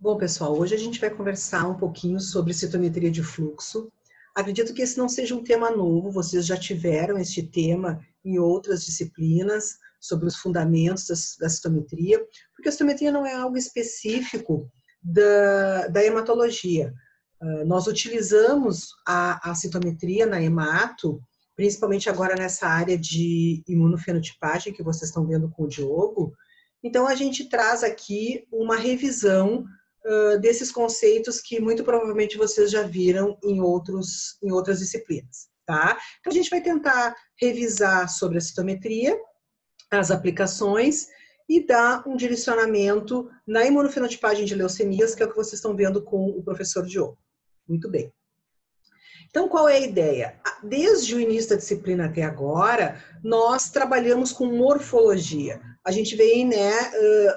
Bom, pessoal, hoje a gente vai conversar um pouquinho sobre citometria de fluxo. Acredito que esse não seja um tema novo, vocês já tiveram este tema em outras disciplinas, sobre os fundamentos da citometria, porque a citometria não é algo específico da hematologia. Nós utilizamos a citometria na hemato, principalmente agora nessa área de imunofenotipagem que vocês estão vendo com o Diogo. Então, a gente traz aqui uma revisão desses conceitos que muito provavelmente vocês já viram em outras disciplinas, tá? Então, a gente vai tentar revisar sobre a citometria, as aplicações e dar um direcionamento na imunofenotipagem de leucemias, que é o que vocês estão vendo com o professor Diogo. Muito bem. Então, qual é a ideia? Desde o início da disciplina até agora, nós trabalhamos com morfologia. A gente vem,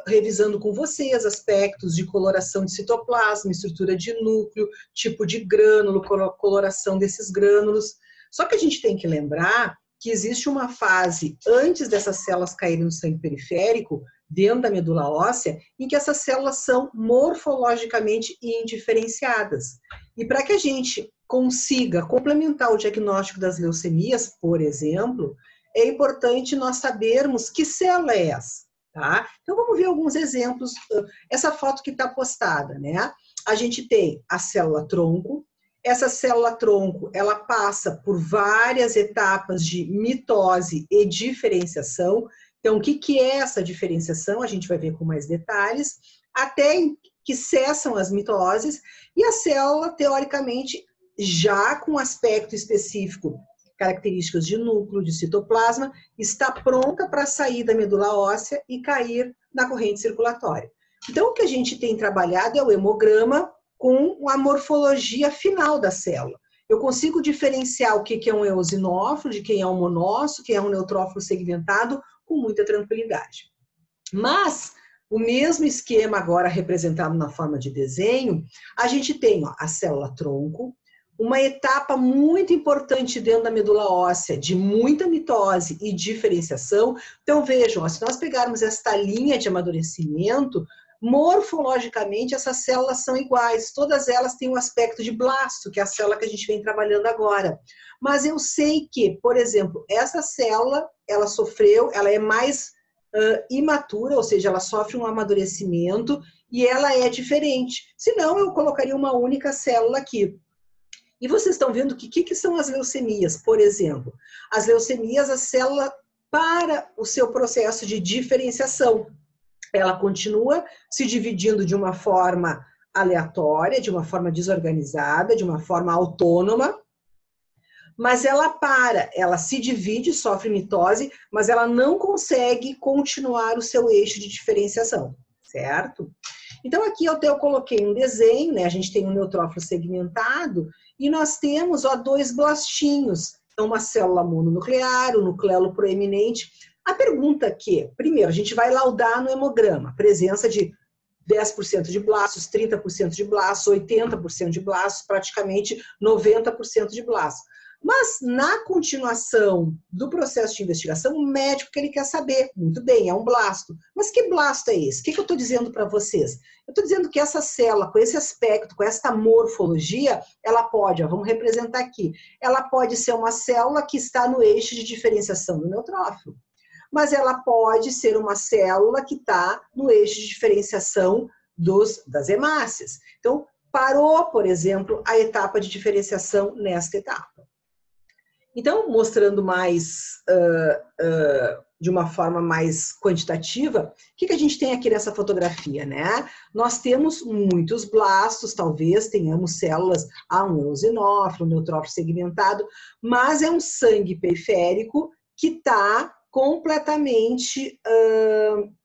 revisando com vocês aspectos de coloração de citoplasma, estrutura de núcleo, tipo de grânulo, coloração desses grânulos. Só que a gente tem que lembrar que existe uma fase antes dessas células caírem no sangue periférico, dentro da medula óssea, em que essas células são morfologicamente indiferenciadas. E para que a gente consiga complementar o diagnóstico das leucemias, por exemplo, é importante nós sabermos que célula é essa, tá? Então vamos ver alguns exemplos. Essa foto que está postada, né? A gente tem a célula tronco. Essa célula tronco, ela passa por várias etapas de mitose e diferenciação. Então, o que é essa diferenciação? A gente vai ver com mais detalhes, até que cessam as mitoses, e a célula, teoricamente, já com aspecto específico, características de núcleo, de citoplasma, está pronta para sair da medula óssea e cair na corrente circulatória. Então, o que a gente tem trabalhado é o hemograma com a morfologia final da célula. Eu consigo diferenciar o que é um eosinófilo, de quem é um monócito, quem é um neutrófilo segmentado, com muita tranquilidade. Mas, o mesmo esquema agora representado na forma de desenho, a gente tem a célula tronco, uma etapa muito importante dentro da medula óssea, de muita mitose e diferenciação. Então, vejam, se nós pegarmos esta linha de amadurecimento, morfologicamente essas células são iguais, todas elas têm um aspecto de blasto, que é a célula que a gente vem trabalhando agora. Mas eu sei que, por exemplo, essa célula, ela é mais imatura, ou seja, ela sofre um amadurecimento e ela é diferente. Senão, eu colocaria uma única célula aqui. E vocês estão vendo que são as leucemias, por exemplo. As leucemias, a célula para o seu processo de diferenciação. Ela continua se dividindo de uma forma aleatória, de uma forma desorganizada, de uma forma autônoma, mas ela se divide, sofre mitose, mas ela não consegue continuar o seu eixo de diferenciação, certo? Então, aqui eu coloquei um desenho, né? A gente tem um neutrófilo segmentado e nós temos dois blastinhos. Então, uma célula mononuclear, o nucleolo proeminente. A pergunta aqui, primeiro, a gente vai laudar no hemograma, presença de 10% de blastos, 30% de blastos, 80% de blastos, praticamente 90% de blastos. Mas, na continuação do processo de investigação, o médico que ele quer saber, muito bem, é um blasto. Mas que blasto é esse? O que eu estou dizendo para vocês? Eu estou dizendo que essa célula, com esse aspecto, com esta morfologia, ela pode, vamos representar aqui, ela pode ser uma célula que está no eixo de diferenciação do neutrófilo. Mas ela pode ser uma célula que está no eixo de diferenciação das hemácias. Então, parou, por exemplo, a etapa de diferenciação nesta etapa. Então, mostrando mais, de uma forma mais quantitativa, o que a gente tem aqui nessa fotografia, né? Nós temos muitos blastos, talvez tenhamos células, um eosinófilo, um neutrófilo segmentado, mas é um sangue periférico que está completamente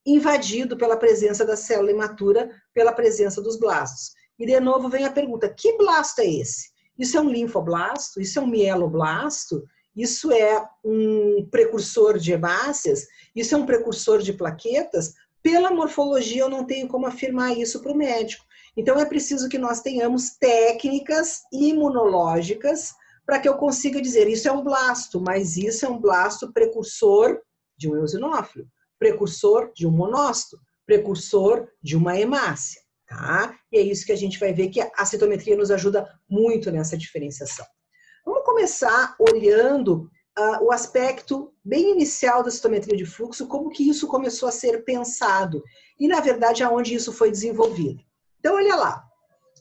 invadido pela presença da célula imatura, pela presença dos blastos. E, de novo, vem a pergunta, que blasto é esse? Isso é um linfoblasto? Isso é um mieloblasto? Isso é um precursor de hemácias? Isso é um precursor de plaquetas? Pela morfologia, eu não tenho como afirmar isso para o médico. Então, é preciso que nós tenhamos técnicas imunológicas para que eu consiga dizer, isso é um blasto, mas isso é um blasto precursor de um eosinófilo, precursor de um monócito, precursor de uma hemácia, tá? E é isso que a gente vai ver que a citometria nos ajuda muito nessa diferenciação. Vamos começar olhando o aspecto bem inicial da citometria de fluxo, como que isso começou a ser pensado e, na verdade, aonde isso foi desenvolvido. Então, olha lá,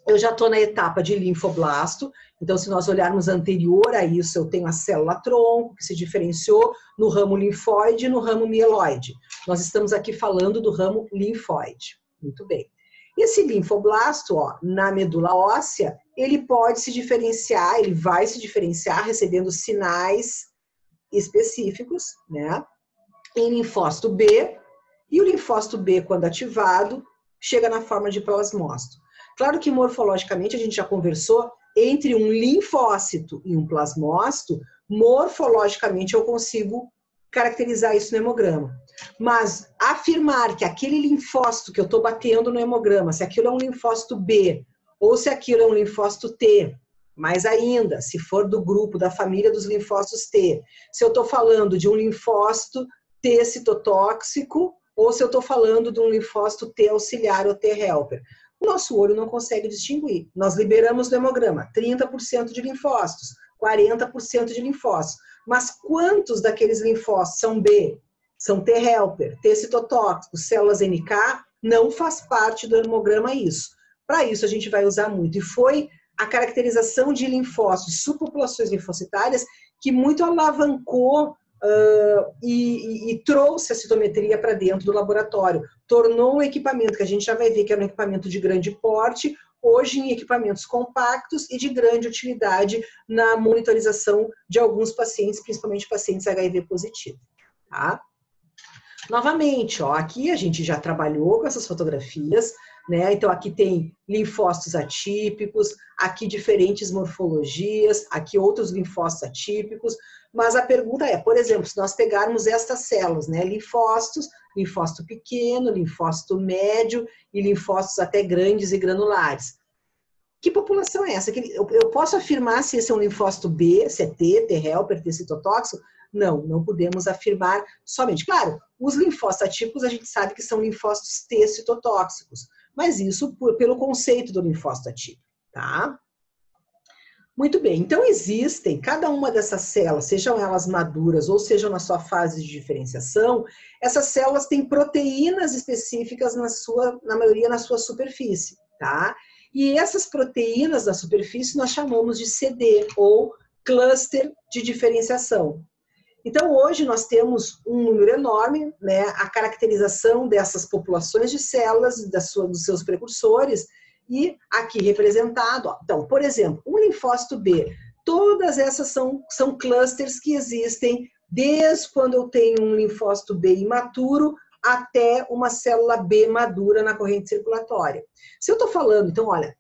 eu já estou na etapa de linfoblasto, então se nós olharmos anterior a isso, eu tenho a célula tronco, que se diferenciou no ramo linfóide e no ramo mieloide. Nós estamos aqui falando do ramo linfóide. Muito bem. Esse linfoblasto, ó, na medula óssea, ele pode se diferenciar, ele vai se diferenciar recebendo sinais específicos, né, em linfócito B, e o linfócito B, quando ativado, chega na forma de plasmócito. Claro que morfologicamente a gente já conversou, entre um linfócito e um plasmócito, morfologicamente eu consigo caracterizar isso no hemograma. Mas afirmar que aquele linfócito que eu estou batendo no hemograma, se aquilo é um linfócito B, ou se aquilo é um linfócito T, mais ainda, se for do grupo, da família dos linfócitos T, se eu estou falando de um linfócito T citotóxico, ou se eu estou falando de um linfócito T auxiliar ou T helper. O nosso olho não consegue distinguir. Nós liberamos no hemograma 30% de linfócitos, 40% de linfócitos. Mas quantos daqueles linfócitos são B, são T helper, T citotóxico, células NK, não faz parte do hemograma isso. Para isso a gente vai usar muito. E foi a caracterização de linfócitos, subpopulações linfocitárias, que muito alavancou e trouxe a citometria para dentro do laboratório. Tornou um equipamento que a gente já vai ver que era um equipamento de grande porte, hoje em equipamentos compactos e de grande utilidade na monitorização de alguns pacientes, principalmente pacientes HIV positivo. Tá? Novamente, ó, aqui a gente já trabalhou com essas fotografias, né? Então aqui tem linfócitos atípicos, aqui diferentes morfologias, aqui outros linfócitos atípicos, mas a pergunta é, por exemplo, se nós pegarmos estas células, né? Linfócitos, linfócito pequeno, linfócito médio e linfócitos até grandes e granulares. Que população é essa? Eu posso afirmar se esse é um linfócito B, se é T, T helper, T citotóxico? Não, não podemos afirmar somente. Claro, os linfócitos atípicos a gente sabe que são linfócitos T citotóxicos, mas isso pelo conceito do linfócito atípico, tá? Muito bem, então existem, cada uma dessas células, sejam elas maduras ou sejam na sua fase de diferenciação, essas células têm proteínas específicas na maioria na sua superfície, tá? E essas proteínas da superfície nós chamamos de CD, ou cluster de diferenciação. Então, hoje nós temos um número enorme, né, a caracterização dessas populações de células, dos seus precursores, e aqui representado, ó. Então, por exemplo, um linfócito B, todas essas são clusters que existem desde quando eu tenho um linfócito B imaturo até uma célula B madura na corrente circulatória. Se eu estou falando, então, olha,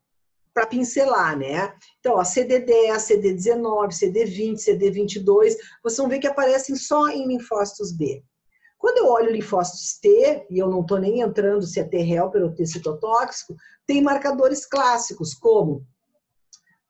para pincelar, né? Então, ó, CD10, CD19, CD20, CD22, vocês vão ver que aparecem só em linfócitos B. Quando eu olho linfócitos T, e eu não estou nem entrando se é T helper ou T citotóxico, tem marcadores clássicos, como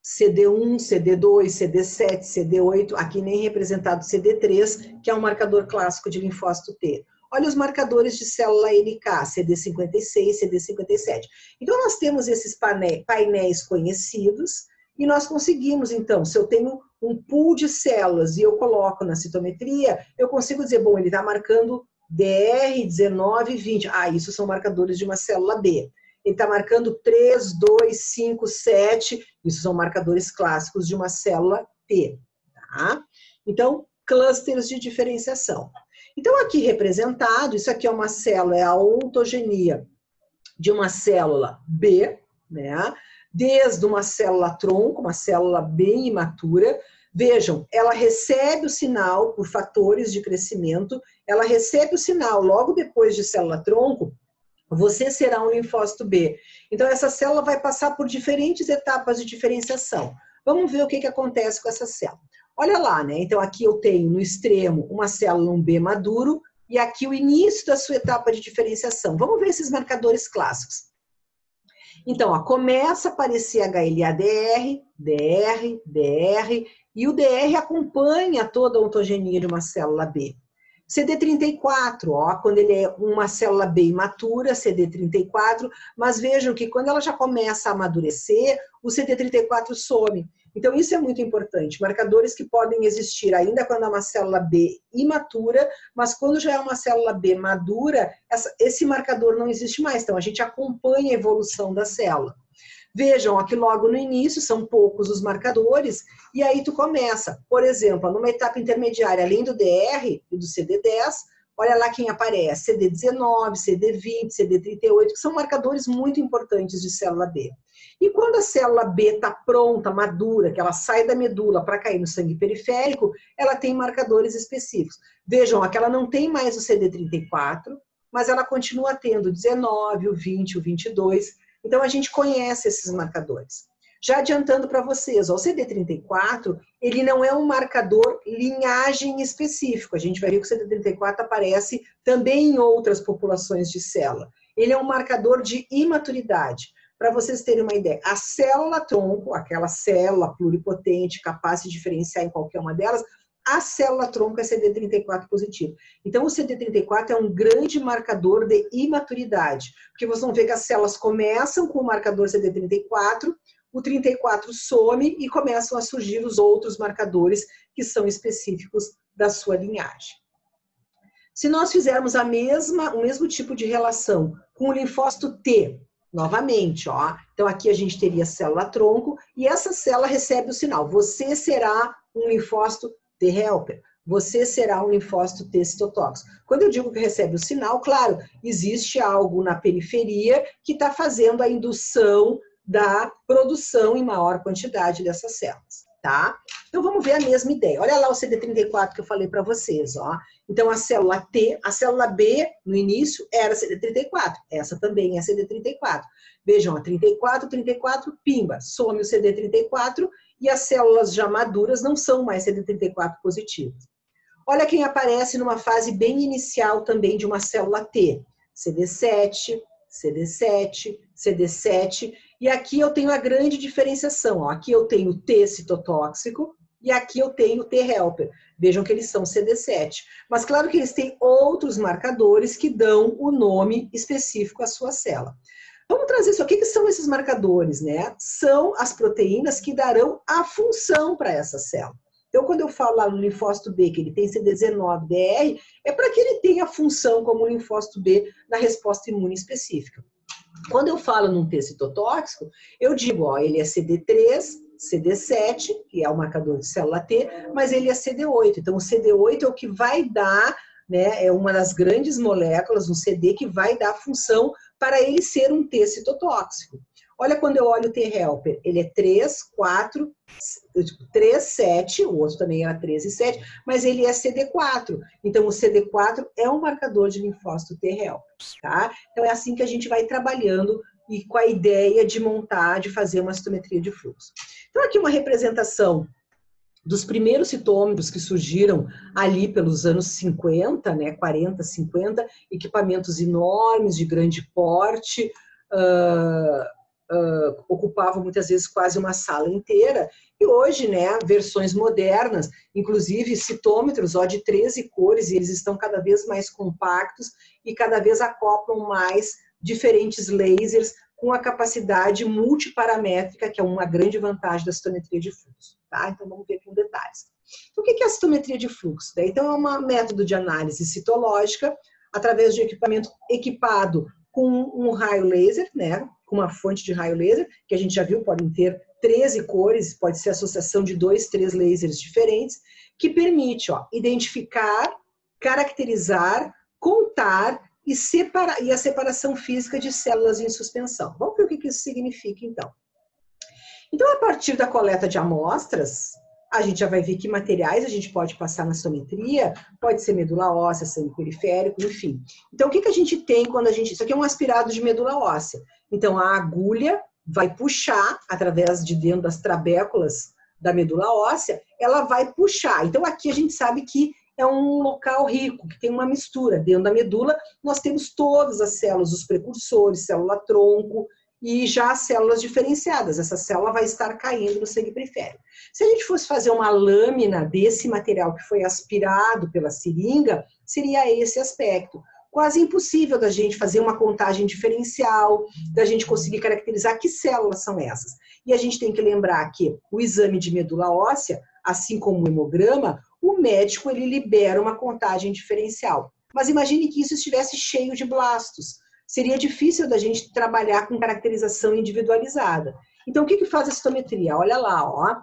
CD1, CD2, CD7, CD8, aqui nem representado CD3, que é um marcador clássico de linfócito T. Olha os marcadores de célula NK, CD56, CD57. Então, nós temos esses painéis conhecidos e nós conseguimos, então, se eu tenho um pool de células e eu coloco na citometria, eu consigo dizer, bom, ele está marcando DR, 19, 20. Ah, isso são marcadores de uma célula B. Ele está marcando 3, 2, 5, 7. Isso são marcadores clássicos de uma célula T. Tá? Então, clusters de diferenciação. Então, aqui representado, isso aqui é uma célula, é a ontogenia de uma célula B, né? Desde uma célula tronco, uma célula bem imatura. Vejam, ela recebe o sinal por fatores de crescimento, ela recebe o sinal logo depois de célula tronco, você será um linfócito B. Então, essa célula vai passar por diferentes etapas de diferenciação. Vamos ver o que acontece com essa célula. Olha lá, né? Então, aqui eu tenho no extremo uma célula, um B maduro, e aqui o início da sua etapa de diferenciação. Vamos ver esses marcadores clássicos. Então, ó, começa a aparecer HLA-DR, DR, DR, e o DR acompanha toda a ontogenia de uma célula B. CD34, ó, quando ele é uma célula B imatura, CD34, mas vejam que quando ela já começa a amadurecer, o CD34 some. Então, isso é muito importante. Marcadores que podem existir ainda quando é uma célula B imatura, mas quando já é uma célula B madura, esse marcador não existe mais. Então, a gente acompanha a evolução da célula. Vejam, aqui logo no início, são poucos os marcadores, e aí tu começa. Por exemplo, numa etapa intermediária, além do DR e do CD10, olha lá quem aparece, CD19, CD20, CD38, que são marcadores muito importantes de célula B. E quando a célula B está pronta, madura, que ela sai da medula para cair no sangue periférico, ela tem marcadores específicos. Vejam, aqui ela não tem mais o CD34, mas ela continua tendo o 19, o 20, o 22. Então, a gente conhece esses marcadores. Já adiantando para vocês, ó, o CD34, ele não é um marcador linhagem específico. A gente vai ver que o CD34 aparece também em outras populações de célula. Ele é um marcador de imaturidade. Para vocês terem uma ideia, a célula-tronco, aquela célula pluripotente, capaz de diferenciar em qualquer uma delas, a célula-tronco é CD34 positivo. Então, o CD34 é um grande marcador de imaturidade, porque vocês vão ver que as células começam com o marcador CD34, o 34 some e começam a surgir os outros marcadores que são específicos da sua linhagem. Se nós fizermos o mesmo tipo de relação com o linfócito T, novamente, ó, então aqui a gente teria célula-tronco e essa célula recebe o sinal. Você será um linfócito T helper, você será um linfócito T citotóxico. Quando eu digo que recebe o sinal, claro, existe algo na periferia que está fazendo a indução da produção em maior quantidade dessas células, tá? Então vamos ver a mesma ideia. Olha lá o CD34 que eu falei para vocês, ó. Então a célula T, a célula B no início era CD34, essa também é CD34. Vejam, a 34, pimba, some o CD34 e as células já maduras não são mais CD34 positivas. Olha quem aparece numa fase bem inicial também de uma célula T. CD7, CD7, CD7. E aqui eu tenho a grande diferenciação. Ó. Aqui eu tenho T citotóxico e aqui eu tenho T helper. Vejam que eles são CD7. Mas claro que eles têm outros marcadores que dão o nome específico à sua célula. Vamos trazer isso. O que são esses marcadores, né? São as proteínas que darão a função para essa célula. Então, quando eu falo lá no linfócito B que ele tem CD19-DR, é para que ele tenha função como linfócito B na resposta imune específica. Quando eu falo num T citotóxico, eu digo, ó, ele é CD3, CD7, que é o marcador de célula T, mas ele é CD8. Então, o CD8 é o que vai dar, né, é uma das grandes moléculas, um CD, que vai dar função para ele ser um T citotóxico. Olha quando eu olho o T helper, ele é 3, 4, 3, 7, o outro também era 3 e 7, mas ele é CD4. Então, o CD4 é um marcador de linfócito T helper, tá? Então, é assim que a gente vai trabalhando e com a ideia de montar, de fazer uma citometria de fluxo. Então, aqui uma representação dos primeiros citômetros que surgiram ali pelos anos 50, né, 40, 50, equipamentos enormes, de grande porte, ocupavam muitas vezes quase uma sala inteira, e hoje, né, versões modernas, inclusive citômetros ó, de 13 cores, e eles estão cada vez mais compactos e cada vez acoplam mais diferentes lasers com a capacidade multiparamétrica, que é uma grande vantagem da citometria de fluxo. Tá? Então vamos ver aqui em detalhes. Então, o que é a citometria de fluxo? Então é um método de análise citológica através de equipamento equipado com um raio laser, né, com uma fonte de raio laser, que a gente já viu, podem ter 13 cores, pode ser associação de 2, 3 lasers diferentes, que permite ó, identificar, caracterizar, contar e a separação física de células em suspensão. Vamos ver o que isso significa, então. Então, a partir da coleta de amostras, a gente já vai ver que materiais a gente pode passar na citometria, pode ser medula óssea, sangue periférico, enfim. Então, o que a gente tem quando a gente... Isso aqui é um aspirado de medula óssea. Então, a agulha vai puxar, através de dentro das trabéculas da medula óssea, ela vai puxar. Então, aqui a gente sabe que é um local rico, que tem uma mistura. Dentro da medula, nós temos todas as células, os precursores, célula-tronco, e já as células diferenciadas. Essa célula vai estar caindo no sangue periférico. Se a gente fosse fazer uma lâmina desse material que foi aspirado pela seringa, seria esse aspecto. Quase impossível da gente fazer uma contagem diferencial, da gente conseguir caracterizar que células são essas. E a gente tem que lembrar que o exame de medula óssea, assim como o hemograma, o médico ele libera uma contagem diferencial. Mas imagine que isso estivesse cheio de blastos. Seria difícil da gente trabalhar com caracterização individualizada. Então, o que faz a citometria? Olha lá, ó.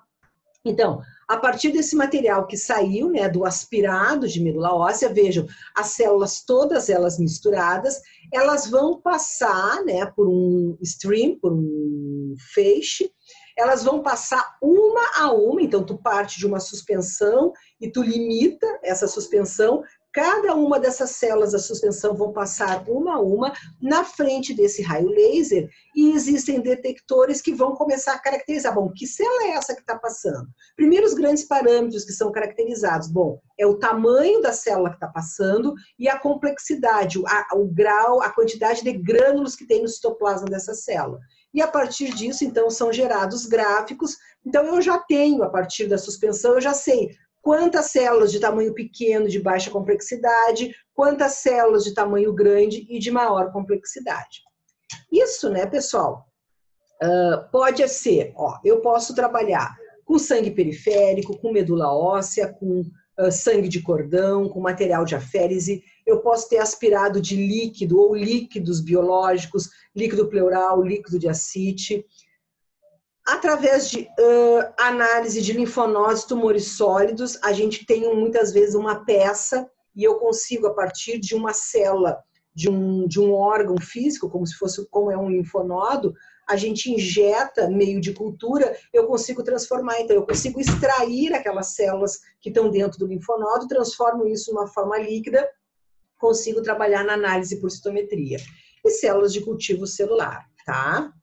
Então, a partir desse material que saiu, né, do aspirado de medula óssea, vejam, as células, todas elas misturadas, elas vão passar, né, por um stream, por um feixe, elas vão passar uma a uma, então tu parte de uma suspensão e tu limita essa suspensão. Cada uma dessas células da suspensão vão passar uma a uma na frente desse raio laser e existem detectores que vão começar a caracterizar. Bom, que célula é essa que está passando? Primeiro, os grandes parâmetros que são caracterizados. Bom, é o tamanho da célula que está passando e a complexidade, o grau, a quantidade de grânulos que tem no citoplasma dessa célula. E a partir disso, então, são gerados gráficos. Então, eu já tenho, a partir da suspensão, eu já sei quantas células de tamanho pequeno de baixa complexidade, quantas células de tamanho grande e de maior complexidade. Isso, né, pessoal, pode ser, ó, eu posso trabalhar com sangue periférico, com medula óssea, com sangue de cordão, com material de aférese, eu posso ter aspirado de líquido ou líquidos biológicos, líquido pleural, líquido de ascite. Através de análise de linfonodos, tumores sólidos, a gente tem muitas vezes uma peça e eu consigo, a partir de uma célula, de um órgão físico, como é um linfonodo, a gente injeta meio de cultura, eu consigo transformar, então eu consigo extrair aquelas células que estão dentro do linfonodo, transformo isso numa forma líquida, consigo trabalhar na análise por citometria. E células de cultivo celular, tá?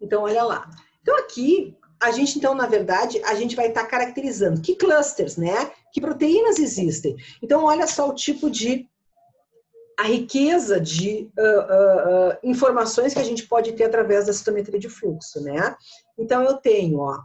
Então, olha lá. Então, aqui, a gente, então, na verdade, a gente vai estar caracterizando que clusters, né? Que proteínas existem. Então, olha só o tipo de... a riqueza de informações que a gente pode ter através da citometria de fluxo, né? Então, eu tenho, ó...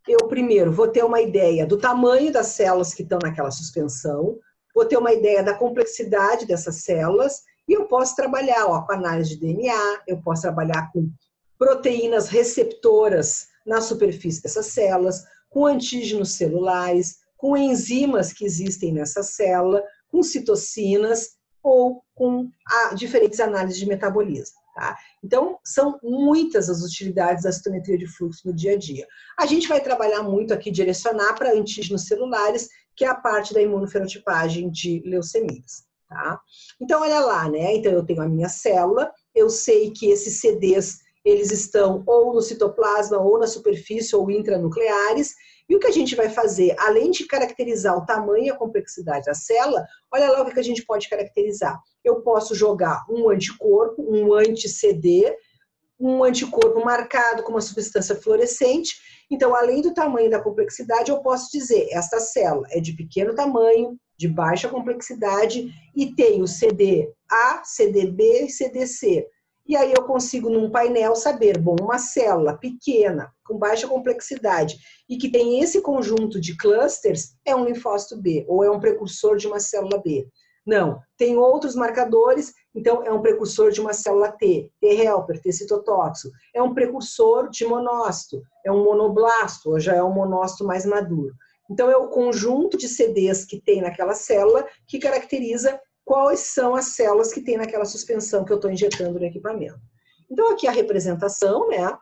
eu, primeiro, vou ter uma ideia do tamanho das células que estão naquela suspensão, vou ter uma ideia da complexidade dessas células, e eu posso trabalhar, ó, com análise de DNA, eu posso trabalhar com proteínas receptoras na superfície dessas células, com antígenos celulares, com enzimas que existem nessa célula, com citocinas ou com diferentes análises de metabolismo. Tá? Então, são muitas as utilidades da citometria de fluxo no dia a dia. A gente vai trabalhar muito aqui, direcionar para antígenos celulares, que é a parte da imunofenotipagem de leucemias. Tá? Então, olha lá, né? Então, eu tenho a minha célula, eu sei que esses CDs eles estão ou no citoplasma, ou na superfície, ou intranucleares. E o que a gente vai fazer, além de caracterizar o tamanho e a complexidade da célula, olha lá o que a gente pode caracterizar. Eu posso jogar um anticorpo, um anti-CD, um anticorpo marcado com uma substância fluorescente. Então, além do tamanho e da complexidade, eu posso dizer, esta célula é de pequeno tamanho, de baixa complexidade, e tem o CD-A, CD-B e CD-C. E aí eu consigo, num painel, saber, bom, uma célula pequena, com baixa complexidade, e que tem esse conjunto de clusters, é um linfócito B, ou é um precursor de uma célula B. Não, tem outros marcadores, então é um precursor de uma célula T, T helper, T citotóxico, é um precursor de monócito, é um monoblasto, ou já é um monócito mais maduro. Então é o conjunto de CDs que tem naquela célula que caracteriza quais são as células que tem naquela suspensão que eu estou injetando no equipamento. Então, aqui a representação, né?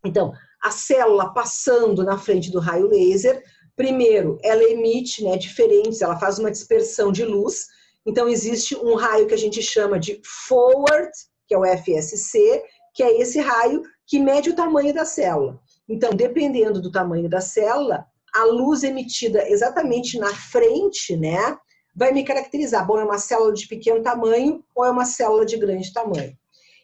Então, a célula passando na frente do raio laser, primeiro, ela emite, né, diferentes, ela faz uma dispersão de luz. Então, existe um raio que a gente chama de forward, que é o FSC, que é esse raio que mede o tamanho da célula. Então, dependendo do tamanho da célula, a luz emitida exatamente na frente, né, vai me caracterizar, bom, é uma célula de pequeno tamanho ou é uma célula de grande tamanho.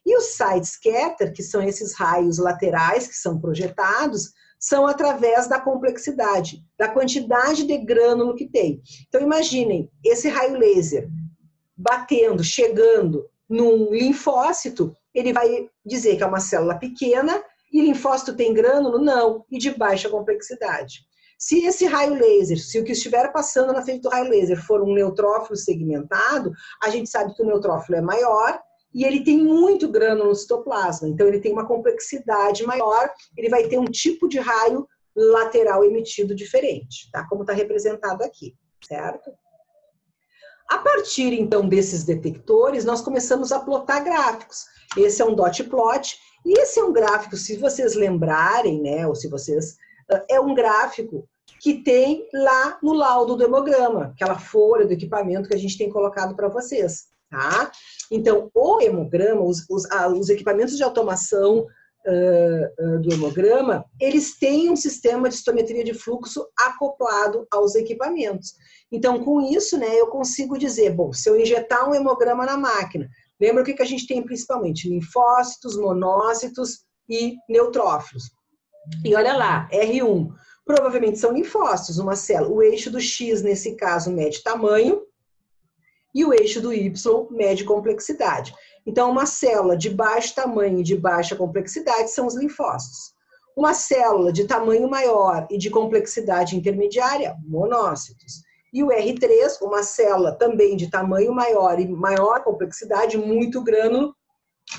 E os side scatter, que são esses raios laterais que são projetados, são através da complexidade, da quantidade de grânulo que tem. Então, imaginem, esse raio laser batendo, chegando num linfócito, ele vai dizer que é uma célula pequena e linfócito tem grânulo? Não, e de baixa complexidade. Se esse raio laser, se o que estiver passando na frente do raio laser for um neutrófilo segmentado, a gente sabe que o neutrófilo é maior e ele tem muito grânulo no citoplasma, então ele tem uma complexidade maior, ele vai ter um tipo de raio lateral emitido diferente, tá? Como está representado aqui, certo? A partir, então, desses detectores, nós começamos a plotar gráficos. Esse é um dot plot, e esse é um gráfico, se vocês lembrarem, né, ou se vocês... É um gráfico que tem lá no laudo do hemograma, aquela folha do equipamento que a gente tem colocado para vocês, tá? Então, o hemograma, os equipamentos de automação do hemograma, eles têm um sistema de citometria de fluxo acoplado aos equipamentos. Então, com isso, né, eu consigo dizer, bom, se eu injetar um hemograma na máquina, lembra o que a gente tem principalmente? Linfócitos, monócitos e neutrófilos. E olha lá, R1, provavelmente são linfócitos, uma célula. O eixo do X, nesse caso, mede tamanho, e o eixo do Y mede complexidade. Então, uma célula de baixo tamanho e de baixa complexidade são os linfócitos. Uma célula de tamanho maior e de complexidade intermediária, monócitos. E o R3, uma célula também de tamanho maior e maior complexidade, muito grânulo,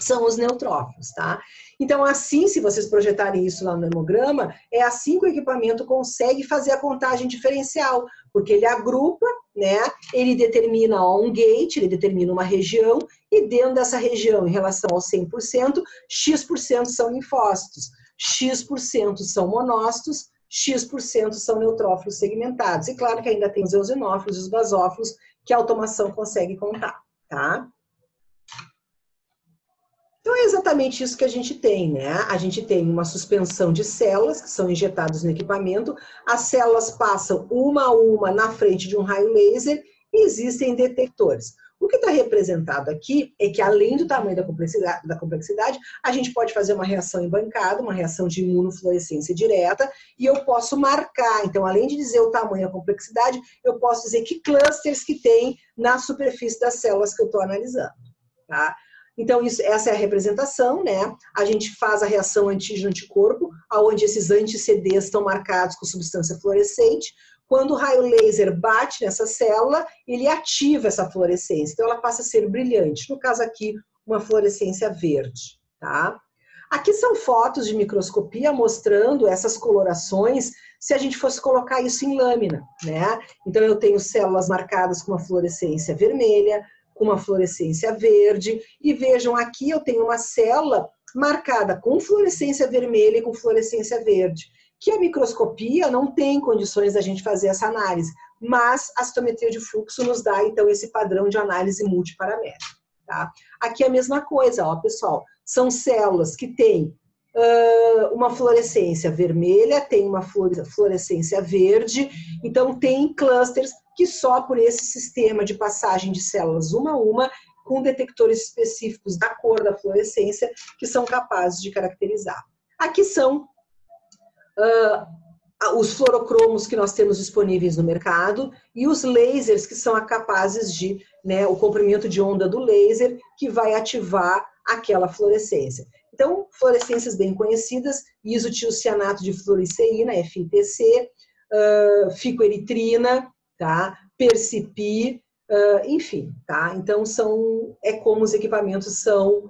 são os neutrófilos, tá? Então, assim, se vocês projetarem isso lá no hemograma, é assim que o equipamento consegue fazer a contagem diferencial, porque ele agrupa, né? Ele determina um gate, ele determina uma região, e dentro dessa região, em relação ao 100%, X% são linfócitos, X% são monócitos, X% são neutrófilos segmentados. E claro que ainda tem os eosinófilos e os basófilos que a automação consegue contar, tá? Então é exatamente isso que a gente tem, né? A gente tem uma suspensão de células que são injetadas no equipamento, as células passam uma a uma na frente de um raio laser e existem detectores. O que está representado aqui é que, além do tamanho da complexidade, a gente pode fazer uma reação em bancada, uma reação de imunofluorescência direta, e eu posso marcar. Então, além de dizer o tamanho e a complexidade, eu posso dizer que clusters que tem na superfície das células que eu estou analisando, tá? Então, essa é a representação, né? A gente faz a reação antígeno-anticorpo, onde esses anti-CDs estão marcados com substância fluorescente. Quando o raio laser bate nessa célula, ele ativa essa fluorescência. Então, ela passa a ser brilhante. No caso aqui, uma fluorescência verde, tá? Aqui são fotos de microscopia mostrando essas colorações, se a gente fosse colocar isso em lâmina, né? Então, eu tenho células marcadas com uma fluorescência vermelha, com uma fluorescência verde, e vejam aqui eu tenho uma célula marcada com fluorescência vermelha e com fluorescência verde, que a microscopia não tem condições da gente fazer essa análise, mas a citometria de fluxo nos dá, então, esse padrão de análise multiparamétrica, tá? Aqui é a mesma coisa, ó, pessoal, são células que têm uma fluorescência vermelha, tem uma fluorescência verde, então tem clusters que só por esse sistema de passagem de células uma a uma, com detectores específicos da cor da fluorescência, que são capazes de caracterizar. Aqui são os fluorocromos que nós temos disponíveis no mercado e os lasers que são capazes de, né, o comprimento de onda do laser que vai ativar aquela fluorescência. Então, fluorescências bem conhecidas, isotiocianato de fluoriceína, FITC, ficoeritrina, tá? Percipi, enfim, tá? Então, é como os equipamentos são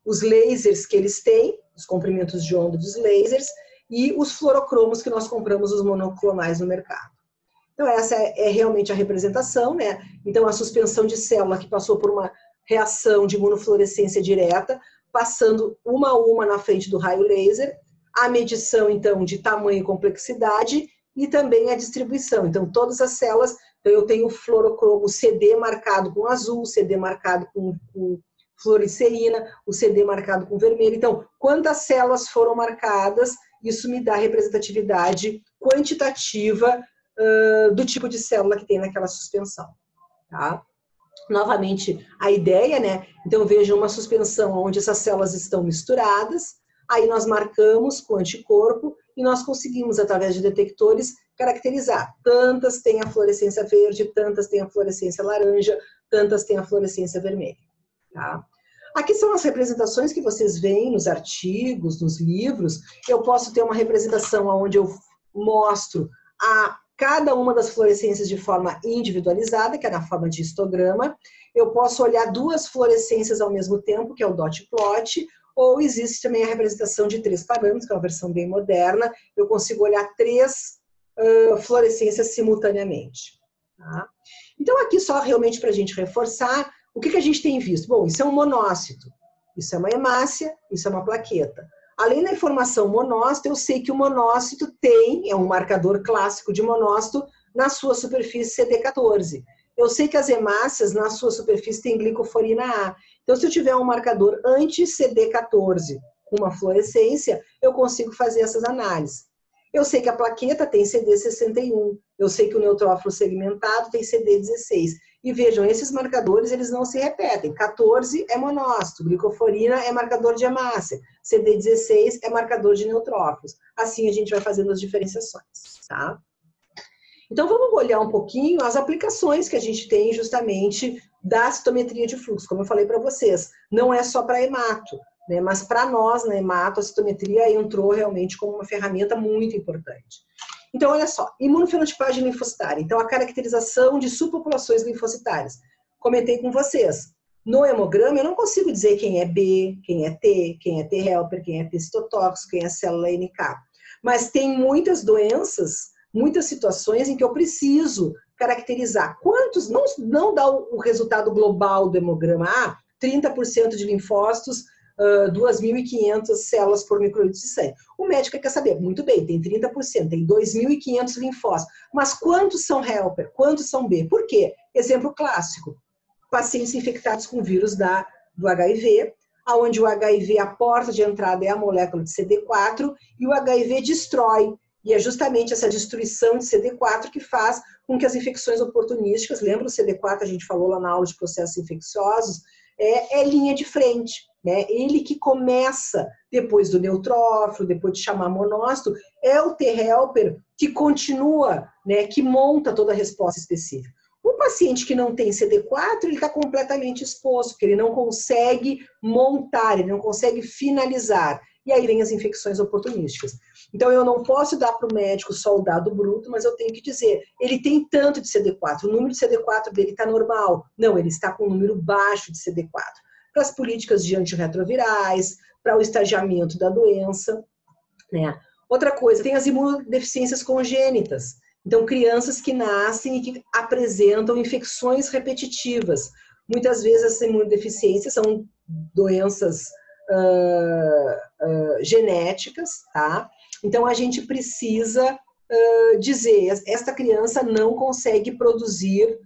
os lasers que eles têm, os comprimentos de onda dos lasers, e os fluorocromos que nós compramos, os monoclonais no mercado. Então, essa é realmente a representação, né? Então, a suspensão de célula que passou por uma reação de imunofluorescência direta, passando uma a uma na frente do raio laser, a medição, então, de tamanho e complexidade, e também a distribuição. Então, todas as células, então eu tenho o fluorocromo CD marcado com azul, CD marcado com fluoriceína, o CD marcado com vermelho. Então, quantas células foram marcadas, isso me dá representatividade quantitativa do tipo de célula que tem naquela suspensão, tá? Novamente, a ideia, né? Então, vejam uma suspensão onde essas células estão misturadas, aí nós marcamos com anticorpo e nós conseguimos, através de detectores, caracterizar. Tantas têm a fluorescência verde, tantas têm a fluorescência laranja, tantas têm a fluorescência vermelha, tá? Aqui são as representações que vocês veem nos artigos, nos livros. Eu posso ter uma representação onde eu mostro cada uma das fluorescências de forma individualizada, que é na forma de histograma. Eu posso olhar duas fluorescências ao mesmo tempo, que é o dot plot, ou existe também a representação de 3 parâmetros, que é uma versão bem moderna. Eu consigo olhar 3 fluorescências simultaneamente. Tá? Então, aqui só realmente para a gente reforçar, o que a gente tem visto? Bom, isso é um monócito, isso é uma hemácia, isso é uma plaqueta. Além da informação monócito, eu sei que o monócito é um marcador clássico de monócito na sua superfície CD14. Eu sei que as hemácias na sua superfície têm glicoforina A. Então, se eu tiver um marcador anti-CD14 com uma fluorescência, eu consigo fazer essas análises. Eu sei que a plaqueta tem CD61, eu sei que o neutrófilo segmentado tem CD16. E vejam, esses marcadores, eles não se repetem. 14 é monócito, glicoforina é marcador de hemácia, CD16 é marcador de neutrófilos. Assim a gente vai fazendo as diferenciações, tá? Então vamos olhar um pouquinho as aplicações que a gente tem justamente da citometria de fluxo. Como eu falei para vocês, não é só para hemato, né? Mas para nós, na hemato, a citometria entrou realmente como uma ferramenta muito importante. Então, olha só, imunofenotipagem linfocitária. Então, a caracterização de subpopulações linfocitárias. Comentei com vocês. No hemograma, eu não consigo dizer quem é B, quem é T helper, quem é T citotóxico, quem é célula NK. Mas tem muitas doenças, muitas situações em que eu preciso caracterizar quantos, não dá o resultado global do hemograma, 30% de linfócitos, 2.500 células por microlitro de sangue. O médico quer saber, muito bem, tem 30%, tem 2.500 linfócitos, mas quantos são helper, quantos são B? Por quê? Exemplo clássico, pacientes infectados com vírus do HIV, onde o HIV, a porta de entrada é a molécula de CD4 e o HIV destrói. E é justamente essa destruição de CD4 que faz com que as infecções oportunísticas, lembra o CD4, a gente falou lá na aula de processos infecciosos, é linha de frente, né? Ele que começa depois do neutrófilo, depois de chamar monócito, é o T-helper que continua, né, que monta toda a resposta específica. Um paciente que não tem CD4, ele está completamente exposto, porque ele não consegue montar, ele não consegue finalizar. E aí vem as infecções oportunísticas. Então, eu não posso dar para o médico só o dado bruto, mas eu tenho que dizer, ele tem tanto de CD4, o número de CD4 dele está normal. Não, ele está com um número baixo de CD4. Para as políticas de antirretrovirais, para o estagiamento da doença, né? Outra coisa, tem as imunodeficiências congênitas. Então, crianças que nascem e que apresentam infecções repetitivas. Muitas vezes essas imunodeficiências são doenças genéticas, tá? Então, a gente precisa dizer, esta criança não consegue produzir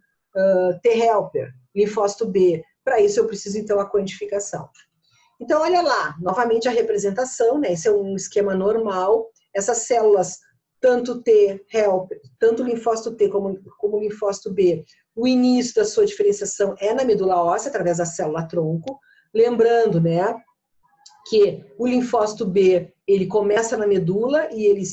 T-helper, linfócito B. Para isso, eu preciso, então, a quantificação. Então, olha lá, novamente a representação, né? Esse é um esquema normal. Essas células, tanto T-helper, tanto linfócito T como linfócito B, o início da sua diferenciação é na medula óssea, através da célula-tronco. Lembrando, né, que o linfócito B, ele começa na medula e ele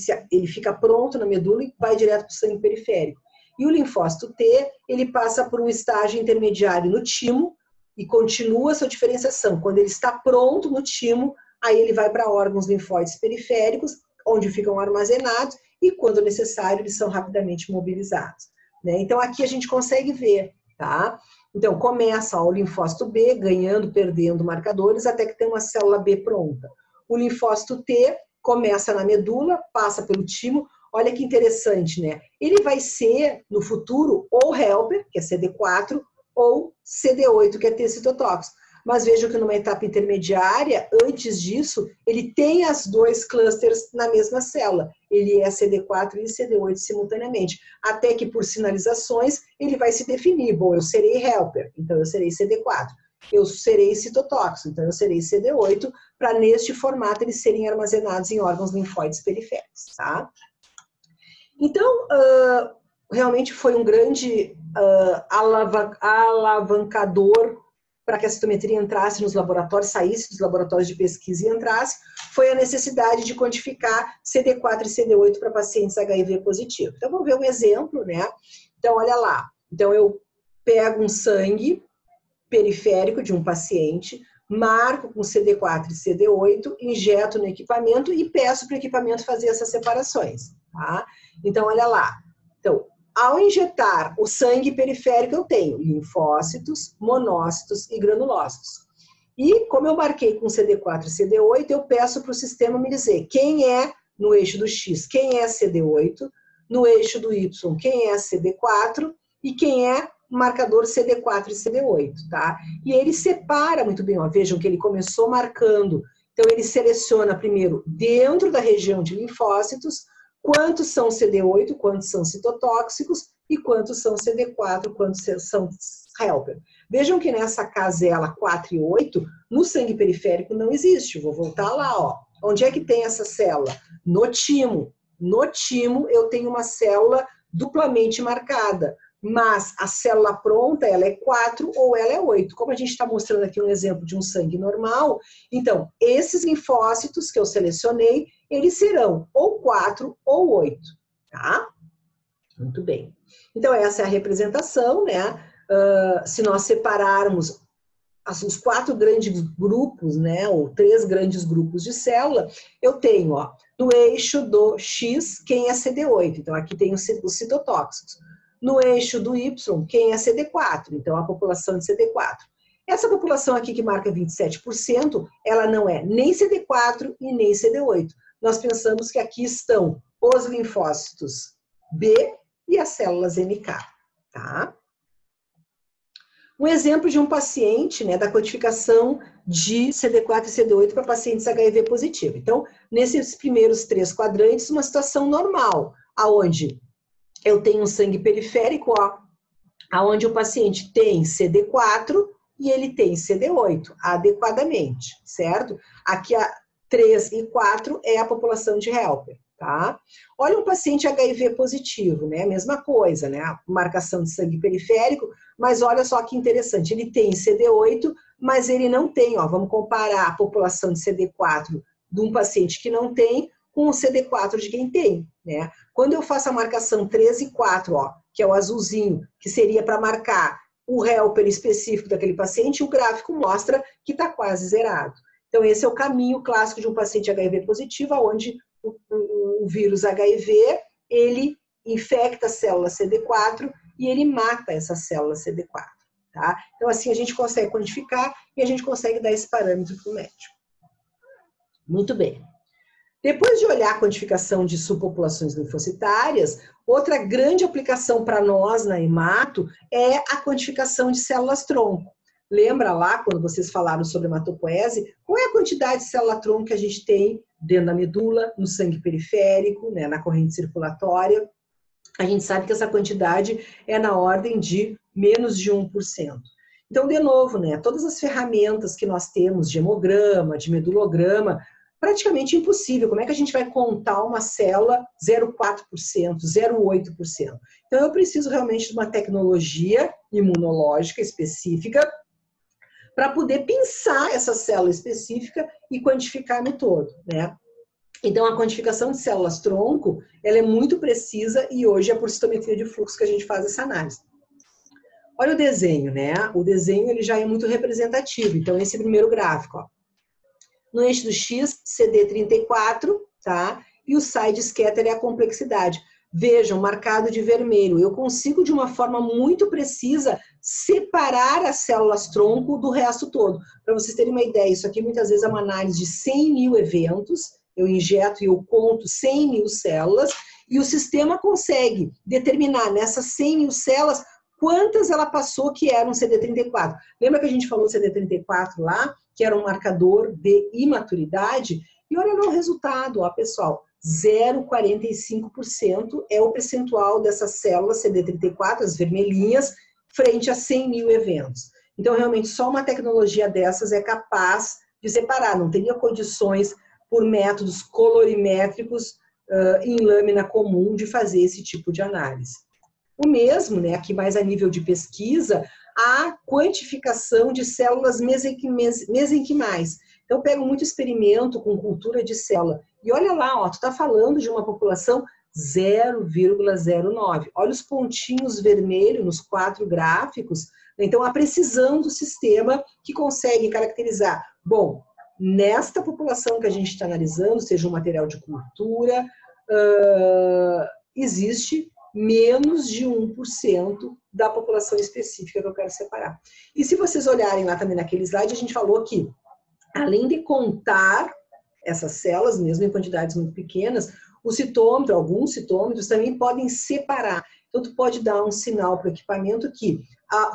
fica pronto na medula e vai direto para o sangue periférico. E o linfócito T, ele passa por um estágio intermediário no timo e continua a sua diferenciação. Quando ele está pronto no timo, aí ele vai para órgãos linfóides periféricos, onde ficam armazenados e, quando necessário, eles são rapidamente mobilizados, né? Então, aqui a gente consegue ver, tá? Então, começa o linfócito B ganhando, perdendo marcadores, até que tem uma célula B pronta. O linfócito T começa na medula, passa pelo timo. Olha que interessante, né? Ele vai ser, no futuro, ou helper, que é CD4, ou CD8, que é T citotóxico. Mas vejam que numa etapa intermediária, antes disso, ele tem as dois clusters na mesma célula. Ele é CD4 e CD8 simultaneamente. Até que, por sinalizações, ele vai se definir. Bom, eu serei helper, então eu serei CD4. Eu serei citotóxico, então eu serei CD8, para neste formato eles serem armazenados em órgãos linfóides periféricos, tá? Então, realmente foi um grande alavancador para que a citometria entrasse nos laboratórios, saísse dos laboratórios de pesquisa e entrasse, foi a necessidade de quantificar CD4 e CD8 para pacientes HIV positivo. Então, vamos ver um exemplo, né? Então, olha lá. Então, eu pego um sangue periférico de um paciente, marco com CD4 e CD8, injeto no equipamento e peço para o equipamento fazer essas separações, tá? Então, olha lá. Então, ao injetar o sangue periférico, eu tenho linfócitos, monócitos e granulócitos. E, como eu marquei com CD4 e CD8, eu peço para o sistema me dizer quem é, no eixo do X, quem é CD8, no eixo do Y, quem é CD4 e quem é o marcador CD4 e CD8, tá? E ele separa muito bem, ó, vejam que ele começou marcando. Então, ele seleciona primeiro, dentro da região de linfócitos, quantos são CD8, quantos são citotóxicos e quantos são CD4, quantos são helper. Vejam que nessa casela 4 e 8, no sangue periférico não existe. Vou voltar lá, ó. Onde é que tem essa célula? No timo. No timo eu tenho uma célula duplamente marcada, mas a célula pronta, ela é 4 ou ela é 8. Como a gente está mostrando aqui um exemplo de um sangue normal, então, esses linfócitos que eu selecionei, eles serão ou 4 ou 8, tá? Muito bem. Então, essa é a representação, né? Se nós separarmos os 4 grandes grupos, né, ou 3 grandes grupos de célula, eu tenho, ó, no eixo do X, quem é CD8, então aqui tem os citotóxicos. No eixo do Y, quem é CD4, então a população de CD4. Essa população aqui que marca 27%, ela não é nem CD4 e nem CD8. Nós pensamos que aqui estão os linfócitos B e as células NK, tá? Um exemplo de um paciente, né, da codificação de CD4 e CD8 para pacientes HIV positivo. Então, nesses primeiros 3 quadrantes, uma situação normal, aonde eu tenho um sangue periférico, ó, aonde o paciente tem CD4 e ele tem CD8, adequadamente, certo? Aqui a 3 e 4 é a população de helper, tá? Olha um paciente HIV positivo, né? Mesma coisa, né? A marcação de sangue periférico, mas olha só que interessante, ele tem CD8, mas ele não tem, ó, vamos comparar a população de CD4 de um paciente que não tem com o CD4 de quem tem, né? Quando eu faço a marcação 3 e 4, ó, que é o azulzinho, que seria para marcar o helper específico daquele paciente, o gráfico mostra que está quase zerado. Então, esse é o caminho clássico de um paciente HIV positivo, onde o vírus HIV, ele infecta a célula CD4 e ele mata essa célula CD4, tá? Então, assim, a gente consegue quantificar e a gente consegue dar esse parâmetro para o médico. Muito bem. Depois de olhar a quantificação de subpopulações linfocitárias, outra grande aplicação para nós na hemato é a quantificação de células-tronco. Lembra lá, quando vocês falaram sobre hematopoese, qual é a quantidade de célula-tronco que a gente tem dentro da medula, no sangue periférico, né, na corrente circulatória? A gente sabe que essa quantidade é na ordem de menos de 1%. Então, de novo, né, todas as ferramentas que nós temos de hemograma, de medulograma, praticamente impossível. Como é que a gente vai contar uma célula 0,4%, 0,8%? Então, eu preciso realmente de uma tecnologia imunológica específica para poder pensar essa célula específica e quantificar no todo, né? Então, a quantificação de células-tronco, ela é muito precisa e hoje é por citometria de fluxo que a gente faz essa análise. Olha o desenho, né? O desenho ele já é muito representativo. Então, esse primeiro gráfico, ó. No eixo do X, CD34, tá? E o side scatter é a complexidade. Vejam, marcado de vermelho. Eu consigo, de uma forma muito precisa, separar as células-tronco do resto todo. Para vocês terem uma ideia, isso aqui muitas vezes é uma análise de 100 mil eventos. Eu injeto e eu conto 100 mil células e o sistema consegue determinar nessas 100 mil células quantas ela passou que eram CD34. Lembra que a gente falou CD34 lá? Que era um marcador de imaturidade? E olha lá o resultado, ó, pessoal. 0,45% é o percentual dessas células CD34, as vermelhinhas, frente a 100 mil eventos. Então, realmente, só uma tecnologia dessas é capaz de separar. Não teria condições, por métodos colorimétricos em lâmina comum, de fazer esse tipo de análise. O mesmo, né, aqui mais a nível de pesquisa, a quantificação de células mesenquimais. Então, eu pego muito experimento com cultura de célula. E olha lá, ó, tu está falando de uma população 0,09. Olha os pontinhos vermelhos nos 4 gráficos. Então, a precisão do sistema que consegue caracterizar. Bom, nesta população que a gente está analisando, seja um material de cultura, existe menos de 1% da população específica que eu quero separar. E se vocês olharem lá também naquele slide, a gente falou que, além de contar essas células, mesmo em quantidades muito pequenas, o citômetro, alguns citômetros também podem separar. Então, tu pode dar um sinal para o equipamento que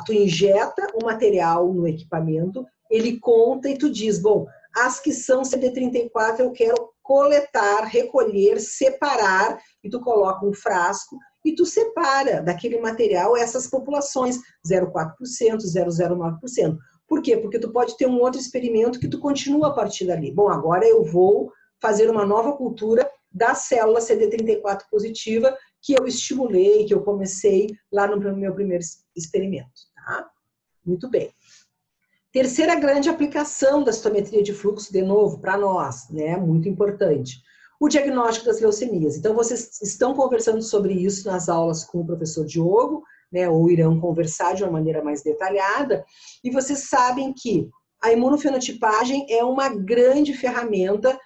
tu injeta o material no equipamento, ele conta e tu diz, bom, as que são CD34 eu quero coletar, recolher, separar, e tu coloca um frasco e tu separa daquele material essas populações, 0,4%, 0,09%. Por quê? Porque tu pode ter um outro experimento que tu continua a partir dali. Bom, agora eu vou fazer uma nova cultura da célula CD34 positiva que eu estimulei, que eu comecei lá no meu primeiro experimento. Tá? Muito bem. Terceira grande aplicação da citometria de fluxo, de novo, para nós, né? Muito importante. O diagnóstico das leucemias. Então, vocês estão conversando sobre isso nas aulas com o professor Diogo, né? Ou irão conversar de uma maneira mais detalhada. E vocês sabem que a imunofenotipagem é uma grande ferramenta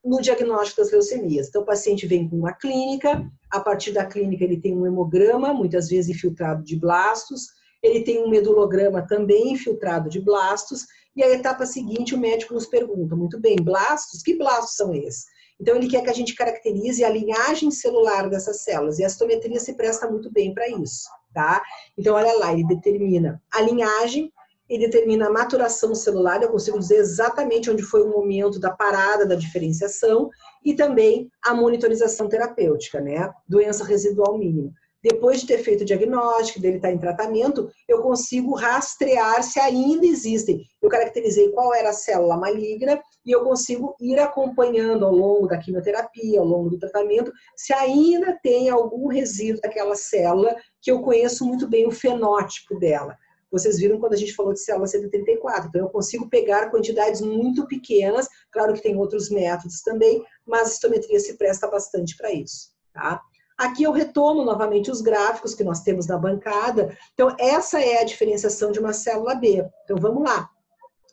no diagnóstico das leucemias. Então, o paciente vem com uma clínica, a partir da clínica ele tem um hemograma, muitas vezes infiltrado de blastos, ele tem um medulograma também infiltrado de blastos, e a etapa seguinte o médico nos pergunta, muito bem, blastos? Que blastos são esses? Então, ele quer que a gente caracterize a linhagem celular dessas células, e a citometria se presta muito bem para isso, tá? Então, olha lá, ele determina a linhagem, ele determina a maturação celular, eu consigo dizer exatamente onde foi o momento da parada da diferenciação, e também a monitorização terapêutica, né? Doença residual mínima. Depois de ter feito o diagnóstico, dele estar em tratamento, eu consigo rastrear se ainda existem. Eu caracterizei qual era a célula maligna e eu consigo ir acompanhando ao longo da quimioterapia, ao longo do tratamento, se ainda tem algum resíduo daquela célula que eu conheço muito bem o fenótipo dela. Vocês viram quando a gente falou de célula CD34, então eu consigo pegar quantidades muito pequenas, claro que tem outros métodos também, mas a citometria se presta bastante para isso, tá? Aqui eu retomo novamente os gráficos que nós temos na bancada. Então, essa é a diferenciação de uma célula B. Então, vamos lá.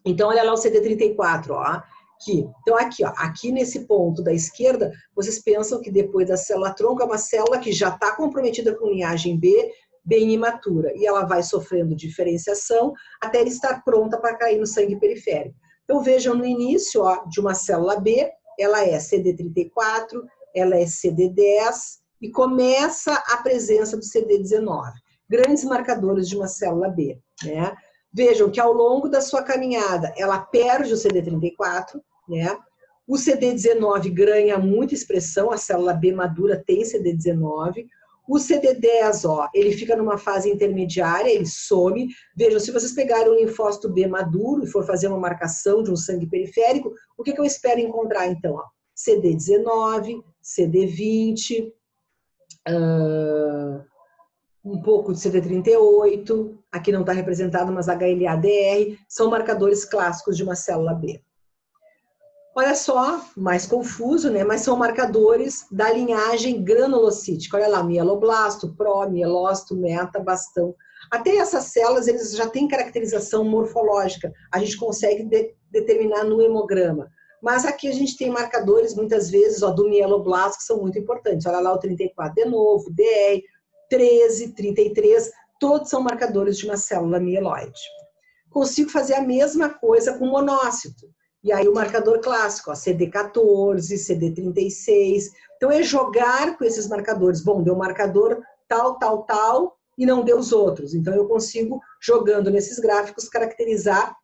Então, olha lá o CD34, ó. Aqui. Então, aqui, ó. Aqui nesse ponto da esquerda, vocês pensam que depois da célula tronco é uma célula que já está comprometida com linhagem B, bem imatura. E ela vai sofrendo diferenciação até ela estar pronta para cair no sangue periférico. Então, vejam no início, ó, de uma célula B, ela é CD34, ela é CD10, e começa a presença do CD19, grandes marcadores de uma célula B, né? Vejam que ao longo da sua caminhada, ela perde o CD34, né? O CD19 ganha muita expressão, a célula B madura tem CD19, o CD10, ó, ele fica numa fase intermediária, ele some. Vejam, se vocês pegarem um linfócito B maduro e for fazer uma marcação de um sangue periférico, o que eu espero encontrar, então? Ó? CD19, CD20, um pouco de CD38, aqui não está representado, mas HLA-DR, são marcadores clássicos de uma célula B. Olha só, mais confuso, né? Mas são marcadores da linhagem granulocítica. Olha lá, mieloblasto, pró, mielócito, meta, bastão. Até essas células, eles já têm caracterização morfológica. A gente consegue determinar no hemograma. Mas aqui a gente tem marcadores, muitas vezes, ó, do mieloblasto, que são muito importantes. Olha lá o 34 de novo, DR, 13, 33, todos são marcadores de uma célula mieloide. Consigo fazer a mesma coisa com monócito. E aí o marcador clássico, ó, CD14, CD36. Então é jogar com esses marcadores. Bom, deu marcador tal, tal, tal, e não deu os outros. Então eu consigo, jogando nesses gráficos, caracterizar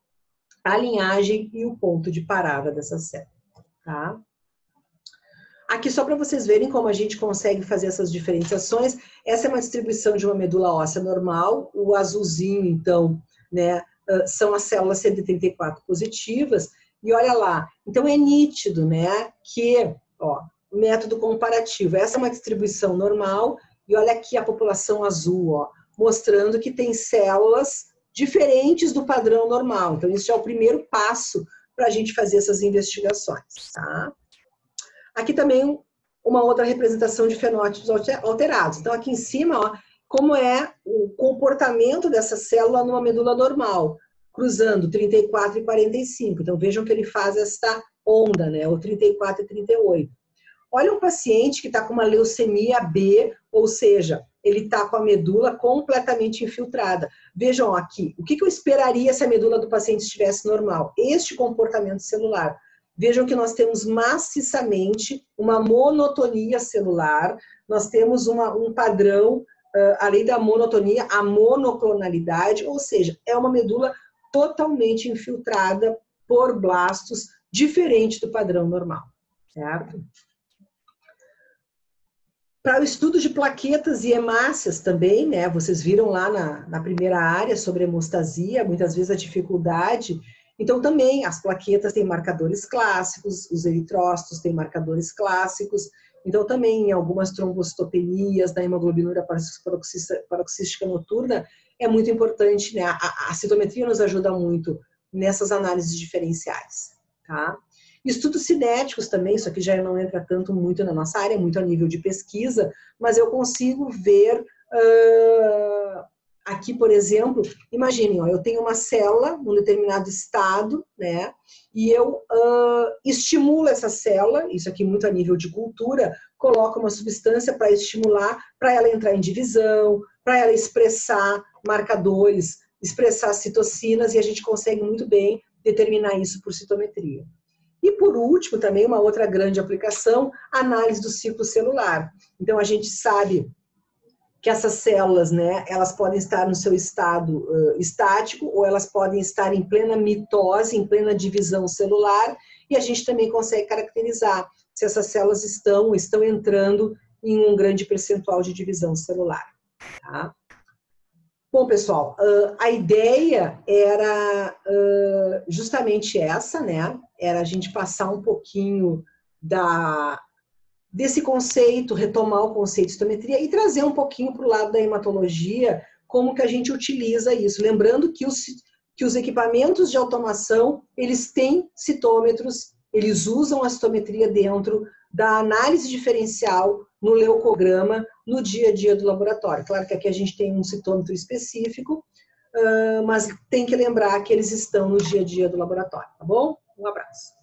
a linhagem e o ponto de parada dessa célula. Tá? Aqui só para vocês verem como a gente consegue fazer essas diferenciações. Essa é uma distribuição de uma medula óssea normal. O azulzinho, então, né, são as células CD34 positivas. E olha lá, então é nítido, né, que, ó, método comparativo, essa é uma distribuição normal, e olha aqui a população azul, ó, mostrando que tem células diferentes do padrão normal. Então, isso é o primeiro passo para a gente fazer essas investigações, tá? Aqui também uma outra representação de fenótipos alterados. Então, aqui em cima, ó, como é o comportamento dessa célula numa medula normal, cruzando 34 e 45. Então, vejam que ele faz esta onda, né? O 34 e 38. Olha um paciente que está com uma leucemia B, ou seja, ele está com a medula completamente infiltrada. Vejam aqui, o que eu esperaria se a medula do paciente estivesse normal? Este comportamento celular. Vejam que nós temos maciçamente uma monotonia celular, nós temos um padrão, além da monotonia, a monoclonalidade, ou seja, é uma medula totalmente infiltrada por blastos, diferente do padrão normal, certo? Para o estudo de plaquetas e hemácias também, né? Vocês viram lá na primeira área sobre hemostasia, muitas vezes a dificuldade. Então, também, as plaquetas têm marcadores clássicos, os eritrócitos têm marcadores clássicos. Então, também, em algumas trombocitopenias da hemoglobinúria paroxística noturna, é muito importante, né? A citometria nos ajuda muito nessas análises diferenciais, tá? Estudos cinéticos também, isso aqui já não entra tanto muito na nossa área, muito a nível de pesquisa, mas eu consigo ver aqui, por exemplo, imaginem, ó, eu tenho uma célula num determinado estado, né, e eu estimulo essa célula, isso aqui muito a nível de cultura, coloco uma substância para estimular, para ela entrar em divisão, para ela expressar marcadores, expressar citocinas, e a gente consegue muito bem determinar isso por citometria. E por último, também uma outra grande aplicação, análise do ciclo celular. Então a gente sabe que essas células, né, elas podem estar no seu estado estático ou elas podem estar em plena mitose, em plena divisão celular, e a gente também consegue caracterizar se essas células estão entrando em um grande percentual de divisão celular. Tá? Bom, pessoal, a ideia era justamente essa, né? Era a gente passar um pouquinho desse conceito, retomar o conceito de citometria e trazer um pouquinho para o lado da hematologia, como que a gente utiliza isso. Lembrando que os equipamentos de automação, eles têm citômetros, eles usam a citometria dentro da análise diferencial no leucograma, no dia a dia do laboratório. Claro que aqui a gente tem um citômetro específico, mas tem que lembrar que eles estão no dia a dia do laboratório, tá bom? Um abraço.